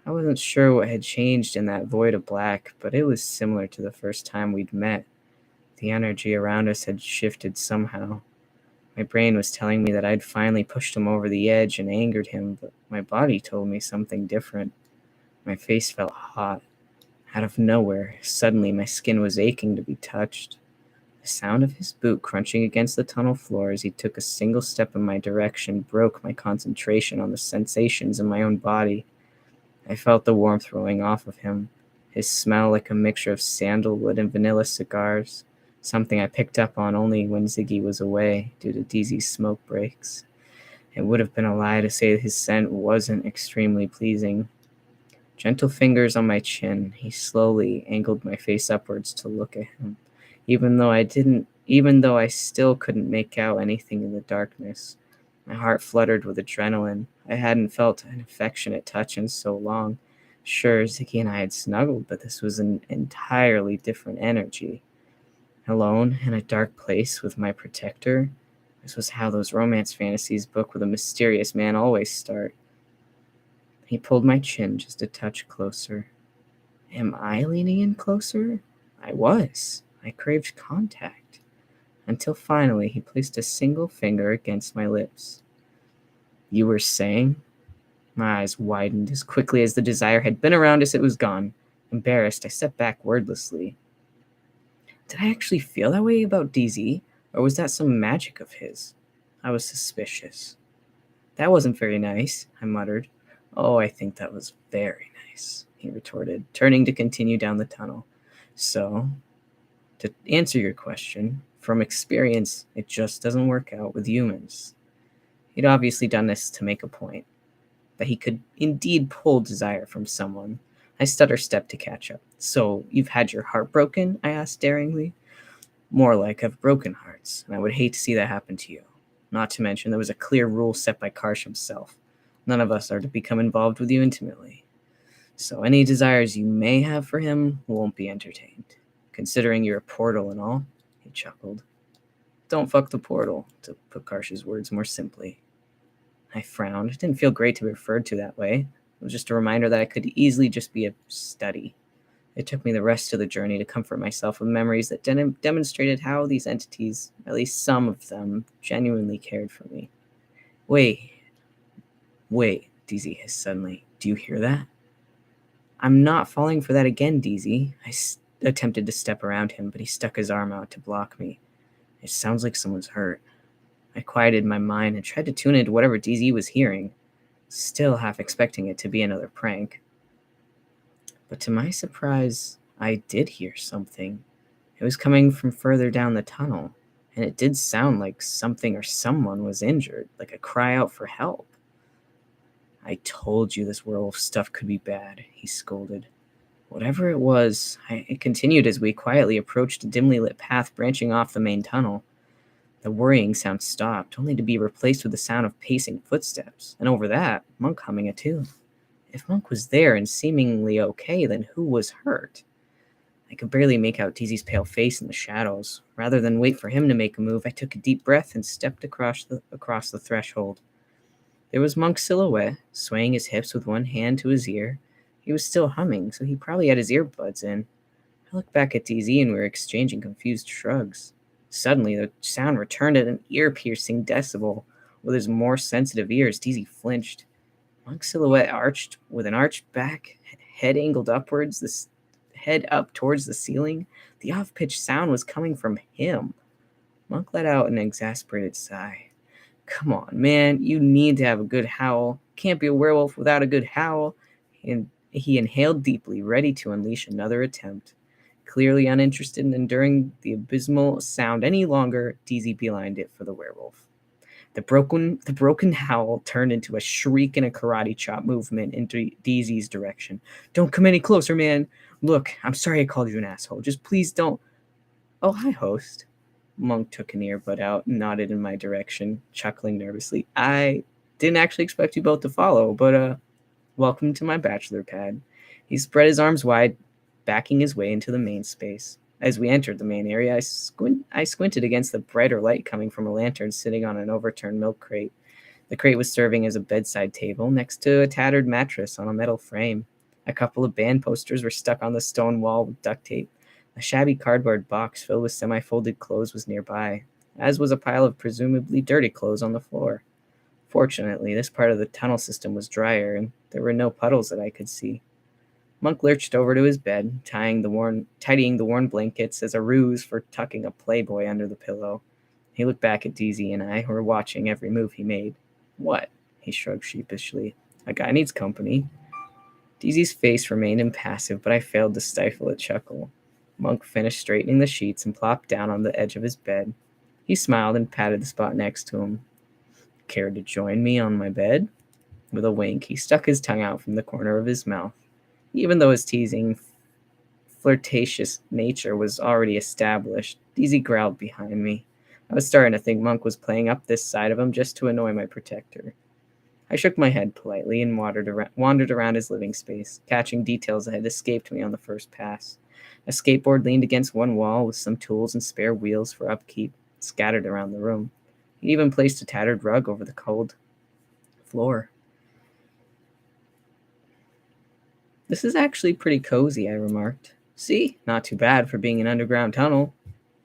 I wasn't sure what had changed in that void of black, but it was similar to the first time we'd met. The energy around us had shifted somehow. My brain was telling me that I'd finally pushed him over the edge and angered him, but my body told me something different. My face felt hot. Out of nowhere, suddenly my skin was aching to be touched. The sound of his boot crunching against the tunnel floor as he took a single step in my direction broke my concentration on the sensations in my own body. I felt the warmth rolling off of him, his smell like a mixture of sandalwood and vanilla cigars, something I picked up on only when Ziggy was away due to DZ's smoke breaks. It would have been a lie to say his scent wasn't extremely pleasing. Gentle fingers on my chin, he slowly angled my face upwards to look at him, even though I still couldn't make out anything in the darkness. My heart fluttered with adrenaline. I hadn't felt an affectionate touch in so long. Sure, Ziggy and I had snuggled, but this was an entirely different energy. Alone in a dark place with my protector. This was how those romance fantasies booked with a mysterious man always start. He pulled my chin just a touch closer. Am I leaning in closer? I was. I craved contact. Until finally he placed a single finger against my lips. "You were saying?" My eyes widened. As quickly as the desire had been around us, it was gone. Embarrassed, I stepped back wordlessly. Did I actually feel that way about DZ, or was that some magic of his? I was suspicious. "That wasn't very nice," I muttered. "Oh, I think that was very nice," he retorted, turning to continue down the tunnel. "So, to answer your question, from experience, it just doesn't work out with humans." He'd obviously done this to make a point, that he could indeed pull desire from someone. I stutter-stepped to catch up. "So, you've had your heart broken?" I asked daringly. "More like I've broken hearts, and I would hate to see that happen to you. Not to mention there was a clear rule set by Karsh himself. None of us are to become involved with you intimately. So any desires you may have for him won't be entertained. Considering you're a portal and all," he chuckled. "Don't fuck the portal," to put Karsh's words more simply. I frowned. It didn't feel great to be referred to that way. It was just a reminder that I could easily just be a study. It took me the rest of the journey to comfort myself with memories that demonstrated how these entities, at least some of them, genuinely cared for me. Wait, DZ hissed suddenly. "Do you hear that?" "I'm not falling for that again, DZ." I attempted to step around him, but he stuck his arm out to block me. It sounds like someone's hurt. I quieted my mind and tried to tune into whatever DZ was hearing, still half expecting it to be another prank. But to my surprise, I did hear something. It was coming from further down the tunnel, and it did sound like something or someone was injured, like a cry out for help. I told you this werewolf stuff could be bad, he scolded. Whatever it was, it continued as we quietly approached a dimly lit path branching off the main tunnel. The worrying sound stopped, only to be replaced with the sound of pacing footsteps, and over that, Monk humming a tune. If Monk was there and seemingly okay, then who was hurt? I could barely make out Teasy's pale face in the shadows. Rather than wait for him to make a move, I took a deep breath and stepped across the threshold. There was Monk's silhouette, swaying his hips with one hand to his ear. He was still humming, so he probably had his earbuds in. I looked back at DZ and we were exchanging confused shrugs. Suddenly, the sound returned at an ear-piercing decibel. With his more sensitive ears, DZ flinched. Monk's silhouette arched with an arched back, head angled upwards, head up towards the ceiling. The off-pitched sound was coming from him. Monk let out an exasperated sigh. Come on, man, you need to have a good howl. Can't be a werewolf without a good howl. And he inhaled deeply, ready to unleash another attempt. Clearly uninterested in enduring the abysmal sound any longer, DZ beelined it for the werewolf. The broken howl turned into a shriek and a karate chop movement into DZ's direction. Don't come any closer, man. Look, I'm sorry I called you an asshole. Just please don't. Oh, hi, host. Monk took an earbud out and nodded in my direction, chuckling nervously. I didn't actually expect you both to follow, but welcome to my bachelor pad. He spread his arms wide, backing his way into the main space. As we entered the main area, I squinted against the brighter light coming from a lantern sitting on an overturned milk crate. The crate was serving as a bedside table next to a tattered mattress on a metal frame. A couple of band posters were stuck on the stone wall with duct tape. A shabby cardboard box filled with semi-folded clothes was nearby, as was a pile of presumably dirty clothes on the floor. Fortunately, this part of the tunnel system was drier, and there were no puddles that I could see. Monk lurched over to his bed, tidying the worn blankets as a ruse for tucking a Playboy under the pillow. He looked back at DZ and I, who were watching every move he made. What? He shrugged sheepishly. A guy needs company. DZ's face remained impassive, but I failed to stifle a chuckle. Monk finished straightening the sheets and plopped down on the edge of his bed. He smiled and patted the spot next to him. Care to join me on my bed? With a wink, he stuck his tongue out from the corner of his mouth. Even though his teasing, flirtatious nature was already established, DZ growled behind me. I was starting to think Monk was playing up this side of him just to annoy my protector. I shook my head politely and wandered around his living space, catching details that had escaped me on the first pass. A skateboard leaned against one wall with some tools and spare wheels for upkeep scattered around the room. He even placed a tattered rug over the cold floor. This is actually pretty cozy, I remarked. See, not too bad for being an underground tunnel.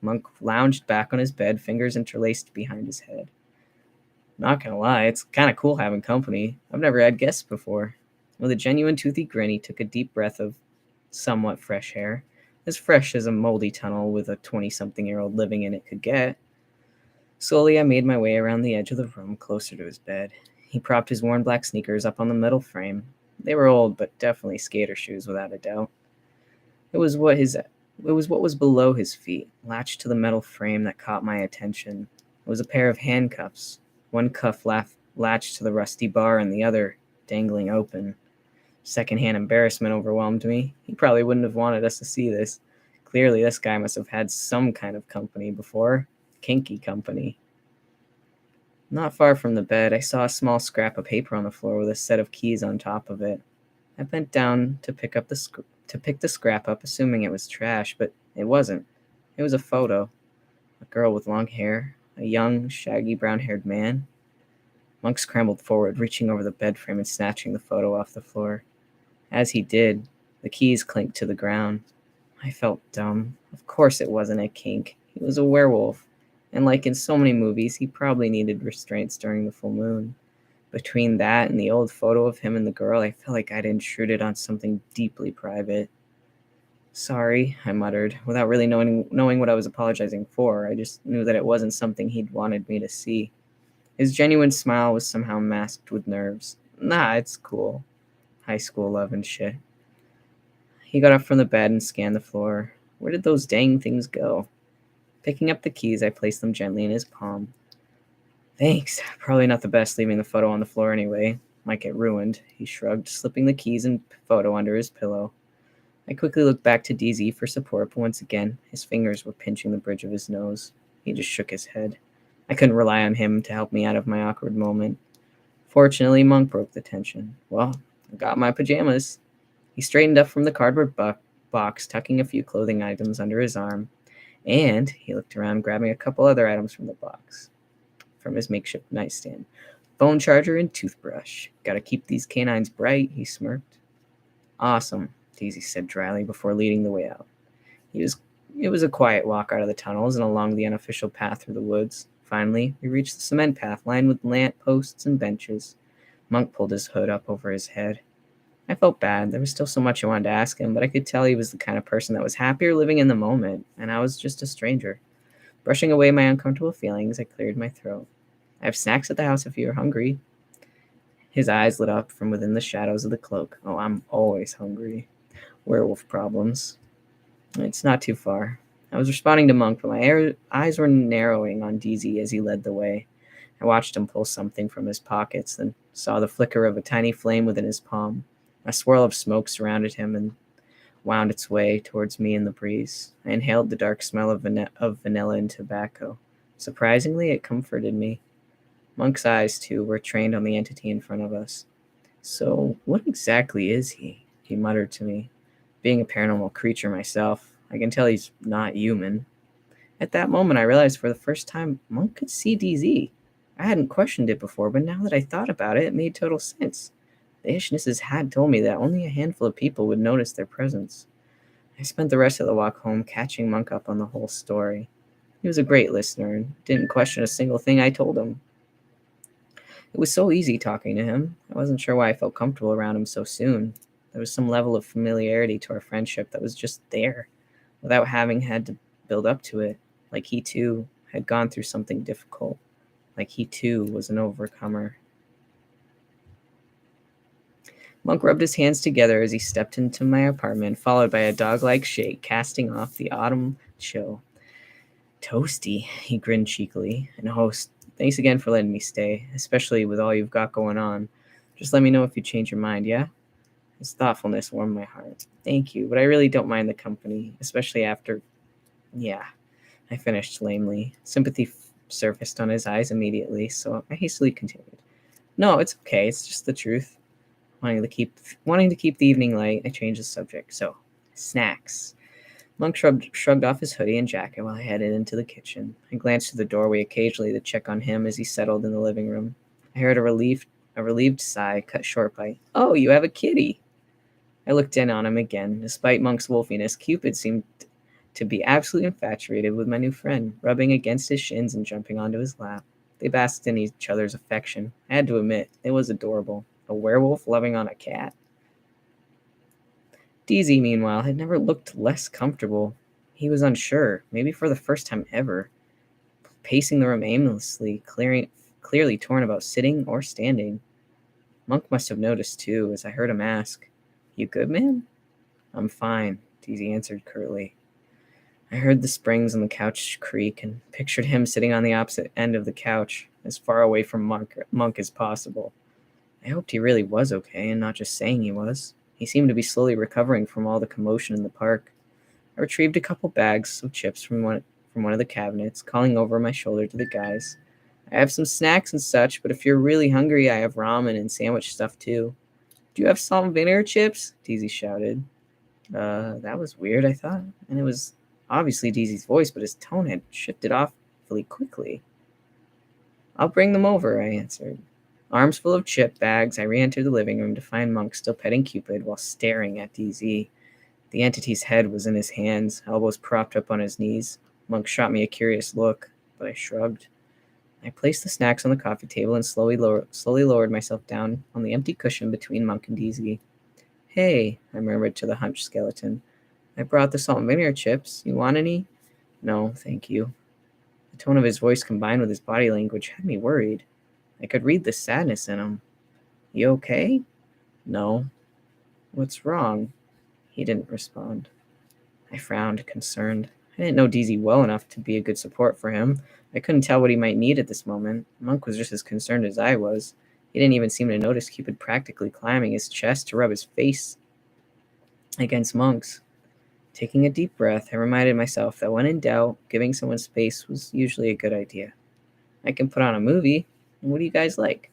Monk lounged back on his bed, fingers interlaced behind his head. Not gonna lie, it's kind of cool having company. I've never had guests before. With a genuine toothy grin, he took a deep breath of somewhat fresh air, as fresh as a moldy tunnel with a 20-something-year-old living in it could get. Slowly, I made my way around the edge of the room, closer to his bed. He propped his worn black sneakers up on the metal frame. They were old, but definitely skater shoes without a doubt. It was what was below his feet, latched to the metal frame, that caught my attention. It was a pair of handcuffs, one cuff latched to the rusty bar and the other dangling open. Secondhand embarrassment overwhelmed me. He probably wouldn't have wanted us to see this. Clearly, this guy must have had some kind of company before. Kinky company. Not far from the bed, I saw a small scrap of paper on the floor with a set of keys on top of it. I bent down to pick the scrap up, assuming it was trash, but it wasn't. It was a photo. A girl with long hair, a young, shaggy, brown-haired man. Monk scrambled forward, reaching over the bed frame and snatching the photo off the floor. As he did, the keys clinked to the ground. I felt dumb. Of course it wasn't a kink. He was a werewolf. And like in so many movies, he probably needed restraints during the full moon. Between that and the old photo of him and the girl, I felt like I'd intruded on something deeply private. Sorry, I muttered, without really knowing what I was apologizing for. I just knew that it wasn't something he'd wanted me to see. His genuine smile was somehow masked with nerves. Nah, it's cool. High school love and shit. He got up from the bed and scanned the floor. Where did those dang things go? Picking up the keys, I placed them gently in his palm. Thanks. Probably not the best leaving the photo on the floor anyway. Might get ruined. He shrugged, slipping the keys and photo under his pillow. I quickly looked back to DZ for support, but once again, his fingers were pinching the bridge of his nose. He just shook his head. I couldn't rely on him to help me out of my awkward moment. Fortunately, Monk broke the tension. Well, I got my pajamas. He straightened up from the cardboard box, tucking a few clothing items under his arm, and he looked around, grabbing a couple other items from the box, from his makeshift nightstand. Phone charger and toothbrush. Gotta keep these canines bright, he smirked. Awesome, Daisy said dryly before leading the way out. It was a quiet walk out of the tunnels and along the unofficial path through the woods. Finally, we reached the cement path lined with lamp posts and benches. Monk pulled his hood up over his head. I felt bad. There was still so much I wanted to ask him, but I could tell he was the kind of person that was happier living in the moment, and I was just a stranger. Brushing away my uncomfortable feelings, I cleared my throat. I have snacks at the house if you're hungry. His eyes lit up from within the shadows of the cloak. Oh, I'm always hungry. Werewolf problems. It's not too far. I was responding to Monk, but my eyes were narrowing on DZ as he led the way. I watched him pull something from his pockets, then saw the flicker of a tiny flame within his palm. A swirl of smoke surrounded him and wound its way towards me in the breeze. I inhaled the dark smell of vanilla and tobacco. Surprisingly, it comforted me. Monk's eyes, too, were trained on the entity in front of us. So, what exactly is he? He muttered to me. Being a paranormal creature myself, I can tell he's not human. At that moment, I realized for the first time Monk could see DZ. I hadn't questioned it before, but now that I thought about it, it made total sense. The Ishnesses had told me that only a handful of people would notice their presence. I spent the rest of the walk home catching Monk up on the whole story. He was a great listener and didn't question a single thing I told him. It was so easy talking to him. I wasn't sure why I felt comfortable around him so soon. There was some level of familiarity to our friendship that was just there, without having had to build up to it, like he too had gone through something difficult, like he too was an overcomer. Monk rubbed his hands together as he stepped into my apartment, followed by a dog-like shake casting off the autumn chill. Toasty, he grinned cheekily. And host, thanks again for letting me stay, especially with all you've got going on. Just let me know if you change your mind, yeah? His thoughtfulness warmed my heart. Thank you, but I really don't mind the company, especially after... Yeah, I finished lamely. Sympathy surfaced on his eyes immediately, so I hastily continued. No, it's okay, it's just the truth. Wanting to keep the evening light, I changed the subject. So, snacks. Monk shrugged off his hoodie and jacket while I headed into the kitchen. I glanced to the doorway occasionally to check on him as he settled in the living room. I heard a relieved sigh cut short by, "Oh, you have a kitty." I looked in on him again. Despite Monk's wolfiness, Cupid seemed to be absolutely infatuated with my new friend, rubbing against his shins and jumping onto his lap. They basked in each other's affection. I had to admit, it was adorable. A werewolf loving on a cat. DZ, meanwhile, had never looked less comfortable. He was unsure, maybe for the first time ever, pacing the room aimlessly, clearly torn about sitting or standing. Monk must have noticed, too, as I heard him ask, "You good, man?" "I'm fine," DZ answered curtly. I heard the springs on the couch creak and pictured him sitting on the opposite end of the couch, as far away from Monk as possible. I hoped he really was okay and not just saying he was. He seemed to be slowly recovering from all the commotion in the park. I retrieved a couple bags of chips from one of the cabinets, calling over my shoulder to the guys. "I have some snacks and such, but if you're really hungry, I have ramen and sandwich stuff too." "Do you have salt and vinegar chips?" DZ shouted. That was weird, I thought, and it was obviously DZ's voice, but his tone had shifted awfully quickly. "I'll bring them over," I answered. Arms full of chip bags, I re-entered the living room to find Monk still petting Cupid while staring at DZ. The entity's head was in his hands, elbows propped up on his knees. Monk shot me a curious look, but I shrugged. I placed the snacks on the coffee table and slowly lowered myself down on the empty cushion between Monk and DZ. "Hey," I murmured to the hunched skeleton. I brought the salt and vinegar chips. You want any? No, thank you. The tone of his voice combined with his body language had me worried. I could read the sadness in him. You okay? No. What's wrong? He didn't respond. I frowned, concerned. I didn't know DZ well enough to be a good support for him. I couldn't tell what he might need at this moment. Monk was just as concerned as I was. He didn't even seem to notice Cupid practically climbing his chest to rub his face against Monk's. Taking a deep breath, I reminded myself that when in doubt, giving someone space was usually a good idea. I can put on a movie. What do you guys like?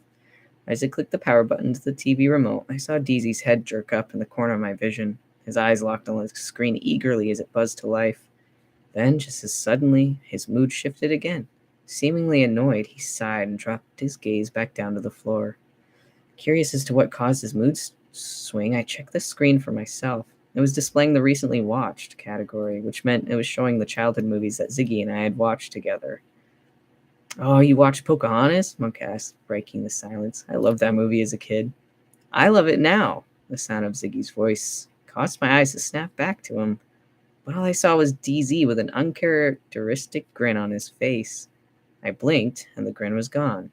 As I clicked the power button to the TV remote, I saw DZ's head jerk up in the corner of my vision. His eyes locked on the screen eagerly as it buzzed to life. Then, just as suddenly, his mood shifted again. Seemingly annoyed, he sighed and dropped his gaze back down to the floor. Curious as to what caused his mood swing, I checked the screen for myself. It was displaying the recently watched category, which meant it was showing the childhood movies that Ziggy and I had watched together. Oh, you watched Pocahontas? Monk asked, breaking the silence. I loved that movie as a kid. I love it now. The sound of Ziggy's voice caused my eyes to snap back to him, but all I saw was DZ with an uncharacteristic grin on his face. I blinked, and the grin was gone.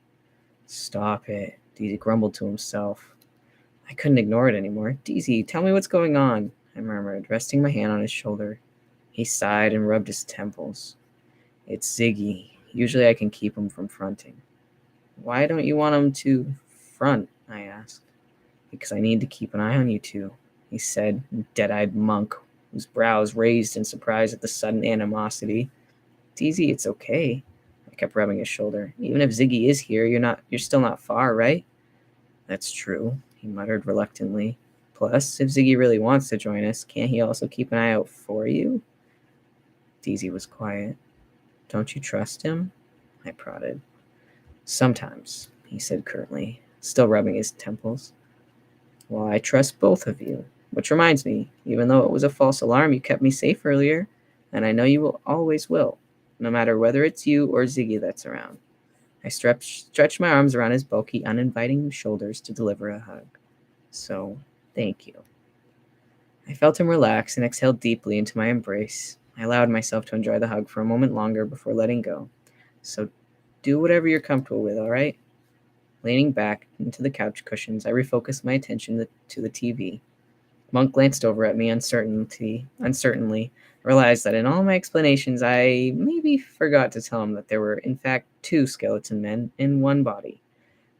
Stop it, DZ grumbled to himself. I couldn't ignore it anymore. DZ, tell me what's going on, I murmured, resting my hand on his shoulder. He sighed and rubbed his temples. It's Ziggy. Usually I can keep him from fronting. Why don't you want him to front? I asked. Because I need to keep an eye on you two, he said, dead-eyed Monk, whose brows raised in surprise at the sudden animosity. DZ, it's okay. I kept rubbing his shoulder. Even if Ziggy is here, you're still not far, right? That's true, he muttered reluctantly. Plus, if Ziggy really wants to join us, can't he also keep an eye out for you? DZ was quiet. Don't you trust him? I prodded. Sometimes, he said curtly, still rubbing his temples. Well, I trust both of you. Which reminds me, even though it was a false alarm, you kept me safe earlier, and I know you will always will, no matter whether it's you or Ziggy that's around. I stretched my arms around his bulky, uninviting shoulders to deliver a hug. So, thank you. I felt him relax and exhaled deeply into my embrace. I allowed myself to enjoy the hug for a moment longer before letting go. So, do whatever you're comfortable with, all right? Leaning back into the couch cushions, I refocused my attention to the TV. Monk glanced over at me uncertainly, realized that in all my explanations, I maybe forgot to tell him that there were, in fact, two skeleton men in one body.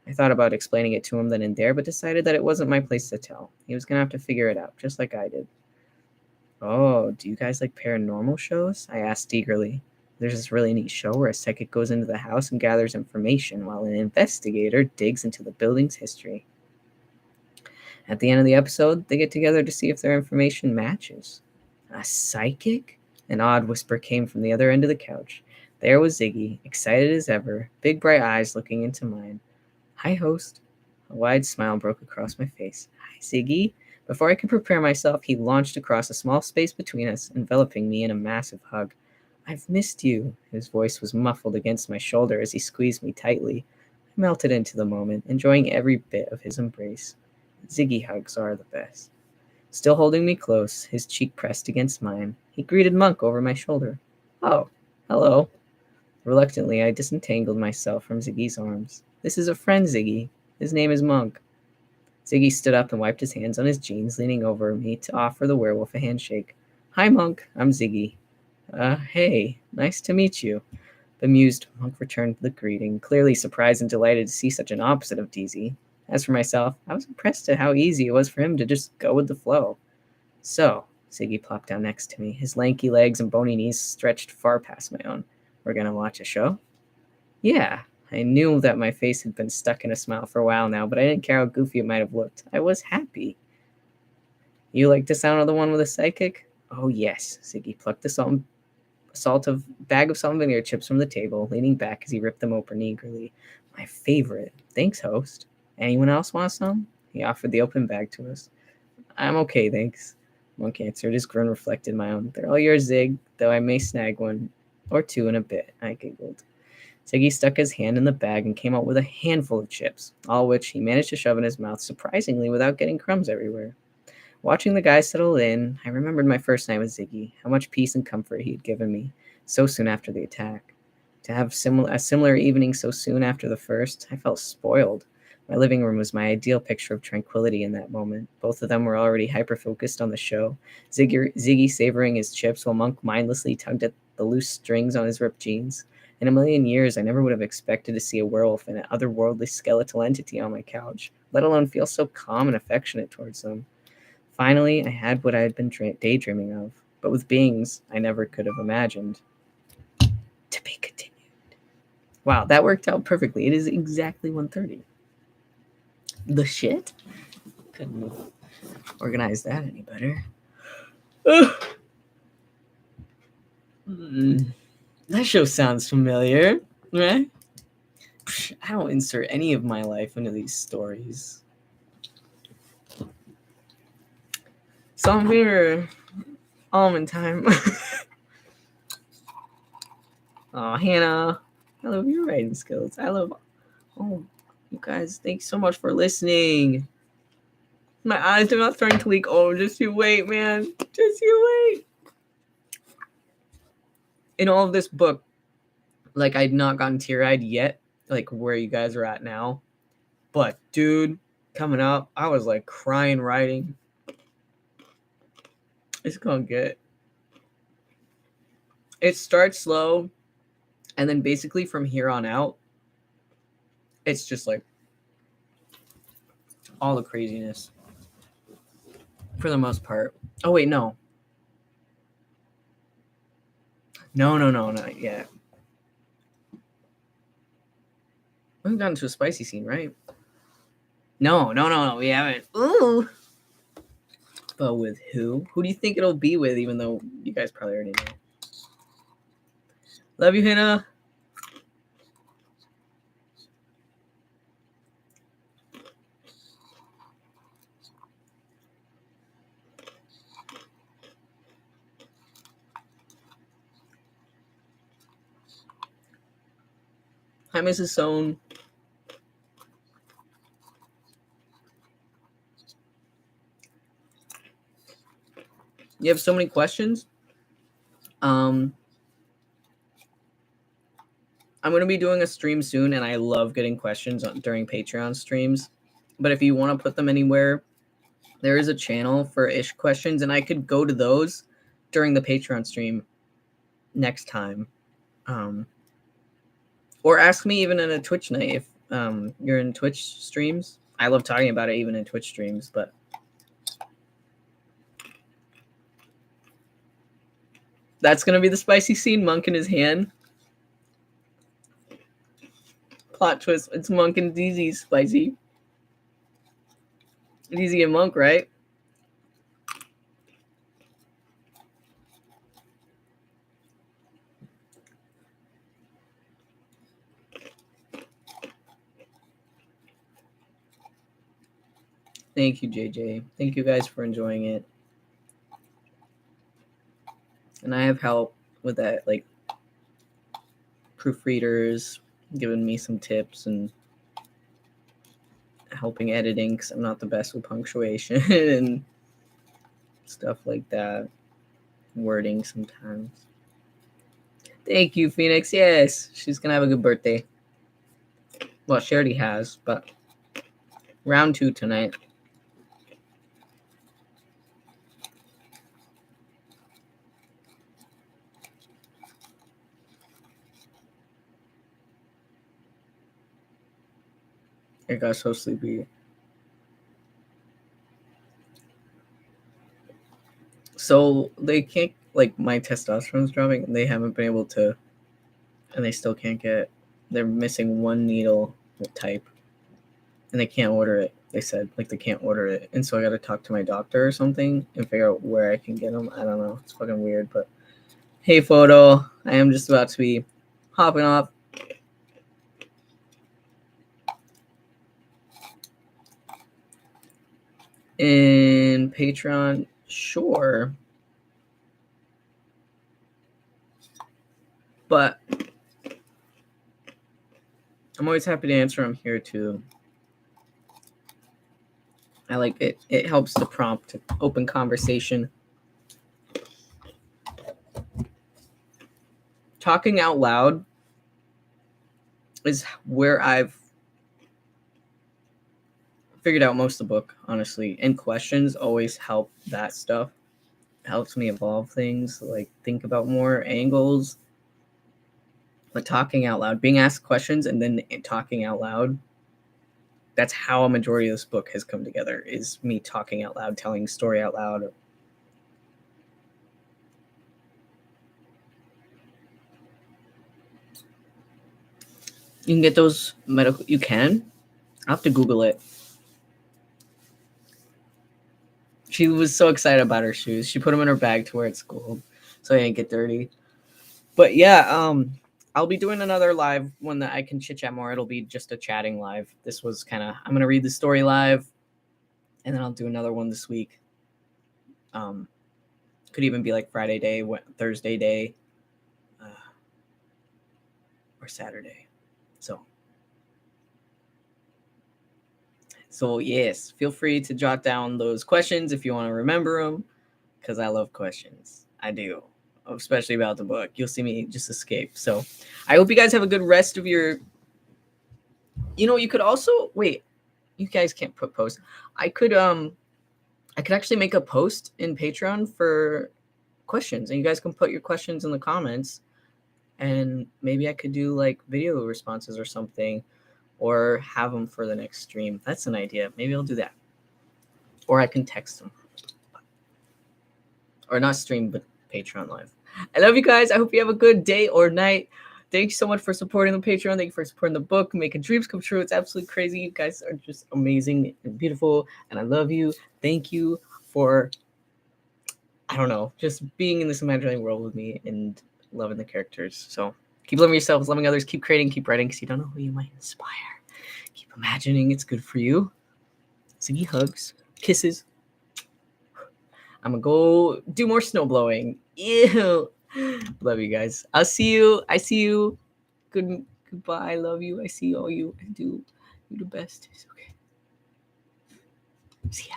I thought about explaining it to him then and there, but decided that it wasn't my place to tell. He was going to have to figure it out, just like I did. Oh, do you guys like paranormal shows? I asked eagerly. There's this really neat show where a psychic goes into the house and gathers information while an investigator digs into the building's history. At the end of the episode, they get together to see if their information matches. A psychic? An odd whisper came from the other end of the couch. There was Ziggy, excited as ever, big bright eyes looking into mine. Hi, host. A wide smile broke across my face. Hi, Ziggy. Before I could prepare myself, he launched across a small space between us, enveloping me in a massive hug. I've missed you. His voice was muffled against my shoulder as he squeezed me tightly. I melted into the moment, enjoying every bit of his embrace. Ziggy hugs are the best. Still holding me close, his cheek pressed against mine, he greeted Monk over my shoulder. Oh, hello. Reluctantly, I disentangled myself from Ziggy's arms. This is a friend, Ziggy. His name is Monk. Ziggy stood up and wiped his hands on his jeans, leaning over me to offer the werewolf a handshake. Hi, Monk. I'm Ziggy. Hey. Nice to meet you. Bemused, Monk returned the greeting, clearly surprised and delighted to see such an opposite of DZ. As for myself, I was impressed at how easy it was for him to just go with the flow. So, Ziggy plopped down next to me, his lanky legs and bony knees stretched far past my own. We're gonna watch a show? Yeah. I knew that my face had been stuck in a smile for a while now, but I didn't care how goofy it might have looked. I was happy. You like the sound of the one with a psychic? Oh, yes. Ziggy plucked the bag of salt and vinegar chips from the table, leaning back as he ripped them open eagerly. My favorite. Thanks, host. Anyone else want some? He offered the open bag to us. I'm okay, thanks. Monk answered. His grin reflected my own. They're all yours, Zig, though I may snag one or two in a bit. I giggled. Ziggy stuck his hand in the bag and came out with a handful of chips, all which he managed to shove in his mouth surprisingly without getting crumbs everywhere. Watching the guys settle in, I remembered my first night with Ziggy, how much peace and comfort he had given me so soon after the attack. To have a similar evening so soon after the first, I felt spoiled. My living room was my ideal picture of tranquility in that moment. Both of them were already hyper-focused on the show, Ziggy savoring his chips while Monk mindlessly tugged at the loose strings on his ripped jeans. In a million years, I never would have expected to see a werewolf and an otherworldly skeletal entity on my couch, let alone feel so calm and affectionate towards them. Finally, I had what I had been daydreaming of, but with beings I never could have imagined. To be continued. Wow, that worked out perfectly. It is exactly 1:30. The shit? Couldn't organize that any better. That show sounds familiar, right? I don't insert any of my life into these stories. Zombie almond time. Oh, Hannah, I love your writing skills. Oh, you guys, thanks so much for listening. My eyes are not starting to leak. Oh, just you wait, man. Just you wait. In all of this book, like, I'd not gotten teary-eyed yet, like where you guys are at now. But, dude, coming up, I was like crying writing. It's gonna get. It starts slow, and then basically from here on out, it's just like all the craziness for the most part. Oh, wait, no. No, not yet. We haven't gotten to a spicy scene, right? No, we haven't. Ooh. But with who? Who do you think it'll be with, even though you guys probably already know? Love you, Hannah. Hi, Mrs. Sohn. You have so many questions. I'm going to be doing a stream soon, and I love getting questions during Patreon streams. But if you want to put them anywhere, there is a channel for ish questions, and I could go to those during the Patreon stream next time. Or ask me even in a Twitch night if you're in Twitch streams. I love talking about it even in Twitch streams, but that's going to be the spicy scene, Monk in his hand. Plot twist, it's Monk and DZ spicy. DZ and Monk, right? Thank you, JJ. Thank you guys for enjoying it. And I have help with that, like proofreaders giving me some tips and helping editing because I'm not the best with punctuation and stuff like that. Wording sometimes. Thank you, Phoenix. Yes, she's going to have a good birthday. Well, she already has, but round 2 tonight. I got so sleepy. So they can't, like, my testosterone's dropping, and they haven't been able to, and they still can't get, they're missing one needle type, and they can't order it. They said, like, they can't order it. And so I got to talk to my doctor or something and figure out where I can get them. I don't know. It's fucking weird, but hey, Photo, I am just about to be hopping off. In Patreon, sure. But I'm always happy to answer them here too. I like it. It helps to prompt open conversation. Talking out loud is where I've figured out most of the book, honestly. And questions always help that stuff. It helps me evolve things, like think about more angles. But talking out loud, being asked questions and then talking out loud, that's how a majority of this book has come together, is me talking out loud, telling story out loud. You can get those medical, you can? I'll have to Google it. She was so excited about her shoes. She put them in her bag to wear at school so they didn't get dirty. But yeah, I'll be doing another live one that I can chit chat more. It'll be just a chatting live. This was kind of, I'm going to read the story live and then I'll do another one this week. Could even be like Friday day, Thursday day, or Saturday. So yes, feel free to jot down those questions if you want to remember them, because I love questions. I do, especially about the book. You'll see me just escape. So I hope you guys have a good rest of your. You could also wait. You guys can't put posts. I could actually make a post in Patreon for questions, and you guys can put your questions in the comments, and maybe I could do like video responses or something, or have them for the next stream. That's an idea. Maybe I'll do that. Or I can text them. Or not stream, but Patreon live. I love you guys. I hope you have a good day or night. Thank you so much for supporting the Patreon. Thank you for supporting the book, making dreams come true. It's absolutely crazy. You guys are just amazing and beautiful. And I love you. Thank you for, I don't know, just being in this imaginary world with me and loving the characters. So keep loving yourselves, loving others, keep creating, keep writing, because you don't know who you might inspire. Keep imagining it's good for you. Ziggy hugs, kisses. I'm going to go do more snow blowing. Ew. Love you guys. I see you. Goodbye. I love you. I see all you. I do. You're the best. It's okay. See ya.